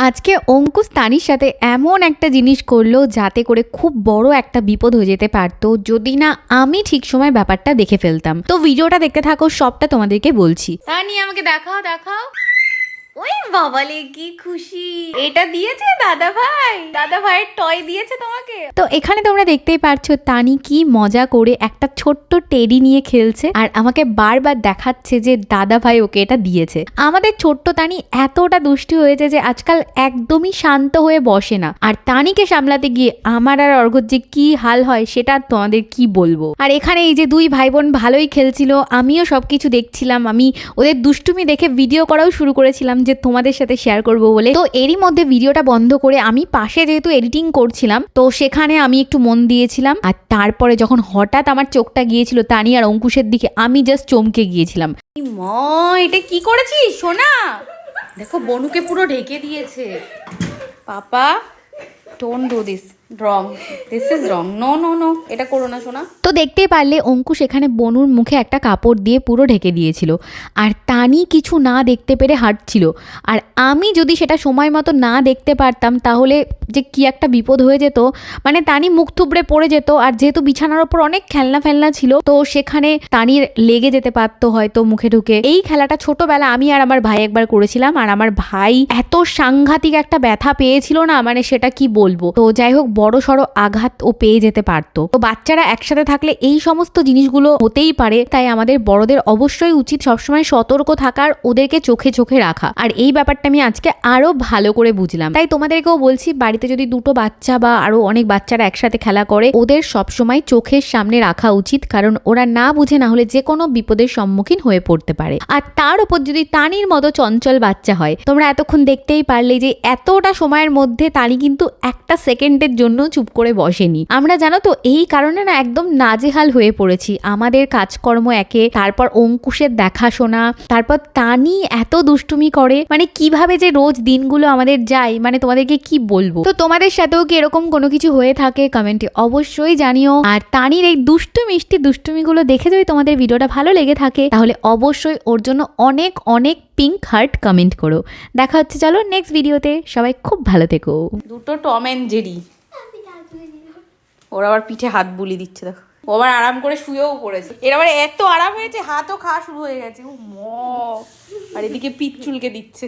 আজকে অঙ্কুশ তানির সাথে এমন একটা জিনিস করলো যাতে করে খুব বড় একটা বিপদ হয়ে যেতে পারতো যদি না আমি ঠিক সময় ব্যাপারটা দেখে ফেলতাম। তো ভিডিওটা দেখতে থাকো, সবটা তোমাদেরকে বলছি। তানি আমাকে দেখাও দেখাও। ওই বাবালে কি খুশি, এটা দিয়েছে দাদা ভাই, দাদা ভাইয়ের টয় দিয়েছে তোমাকে। তো এখানে তোমরা দেখতেই পারছো তানি কি মজা করে একটা ছোট্ট টেডি নিয়ে খেলছে আর আমাকে বারবার দেখাচ্ছে যে দাদা ভাই ওকে এটা দিয়েছে। আমাদের ছোট্ট তানি এতটা দুষ্টি হয়েছে যে আজকাল একদমই শান্ত হয়ে বসে না। আর তানিকে সামলাতে গিয়ে আমার আর অর্ঘ্যর যে কি হাল হয় সেটা তোমাদের কি বলবো। আর এখানে এই যে দুই ভাই বোন ভালোই খেলছিল, আমিও সবকিছু দেখছিলাম। আমি ওদের দুষ্টুমি দেখে ভিডিও করাও শুরু করেছিলাম যে তোমাদের সাথে শেয়ার করব বলে। তো এরই মধ্যে ভিডিওটা বন্ধ করে আমি পাশে যেহেতু এডিটিং করছিলাম তো সেখানে আমি একটু মন দিয়েছিলাম। আর তারপরে যখন হঠাৎ আমার চোখটা গিয়েছিল তানি আর অঙ্কুশের দিকে, আমি জাস্ট চমকে গিয়েছিলাম। মা এটা কি করেছিস সোনা? দেখো বনুকে পুরো ঢেকে দিয়েছে। Papa don't do this, wrong, this is wrong, no no no, এটা করো না সোনা। তো দেখতেই পারলে অঙ্কুশ এখানে বনুর মুখে একটা কাপড় দিয়ে পুরো ঢেকে দিয়েছিল আর তানি কিছু না দেখতে পেরে হাঁটছিল। আর আমি যদি সেটা সময় মতো না দেখতে পারতাম তাহলে যে কি একটা বিপদ হয়ে যেত, মানে তানি মুখ থুবড়ে পড়ে যেত। আর যেহেতু বিছানার ওপর অনেক খেলনা ফেলনা ছিল তো সেখানে তানির লেগে যেতে পারতো হয়তো মুখে ঢুকে। এই খেলাটা ছোটবেলা আমি আর আমার ভাই একবার করেছিলাম আর আমার ভাই এত সাংঘাতিক একটা ব্যথা পেয়েছিল না, মানে সেটা কি বলবো। তো যাই হোক বড় সড়ো আঘাত ও পেয়ে যেতে পারতো। তো বাচ্চারা একসাথে থাকলে এই সমস্ত জিনিসগুলো হতেই পারে, তাই আমাদের বড়দের অবশ্যই উচিত সবসময় সতর্ক থাকার, ওদেরকে চোখে চোখে রাখা। আর এই ব্যাপারটা আমি আজকে আরো ভালো করে বুঝলাম। তাই তোমাদেরকেও বলছি, বাড়িতে যদি দুটো বাচ্চা বা আরো অনেক বাচ্চারা একসাথে খেলা করে ওদের সবসময় চোখের সামনে রাখা উচিত, কারণ ওরা না বুঝে না হলে যে কোনো বিপদের সম্মুখীন হয়ে পড়তে পারে। আর তার উপর যদি তানির মতো চঞ্চল বাচ্চা হয়, তোমরা এতক্ষণ দেখতেই পারলে যে এতটা সময়ের মধ্যে তানি কিন্তু একটা সেকেন্ডের জন্য চুপ করে বসেনি। আমরা জানো তো এই কারণে না একদম নাজেহাল হয়ে পড়েছি। আমাদের কাজকর্ম একে, তারপর অঙ্কুশের দেখাশোনা, তারপর তানি এত দুষ্টুমি করে, মানে কিভাবে যে রোজ দিনগুলো আমাদের যায় মানে তোমাদেরকে কি বলবো। তো তোমাদের সাথেও কি এরকম কোনো কিছু হয়ে থাকে কমেন্টে অবশ্যই জানিও। আর তানির এই দুষ্টু মিষ্টি দুষ্টুমিগুলো দেখে যদি তোমাদের ভিডিওটা ভালো লেগে থাকে তাহলে অবশ্যই ওর জন্য অনেক অনেক পিঙ্ক হার্ট কমেন্ট করো। দেখা হচ্ছে চলো নেক্সট ভিডিওতে, সবাই খুব ভালো থেকো। দুটো টম এন্ড জেরি, ওর আবার পিঠে হাত বুলি দিচ্ছে দেখো। ও আবার আরাম করে শুয়েও পড়েছে, এর আবার এত আরাম হয়েছে হাতও খাওয়া শুরু হয়ে গেছে। ও ম, আর এদিকে পিঠ চুলকে দিচ্ছে।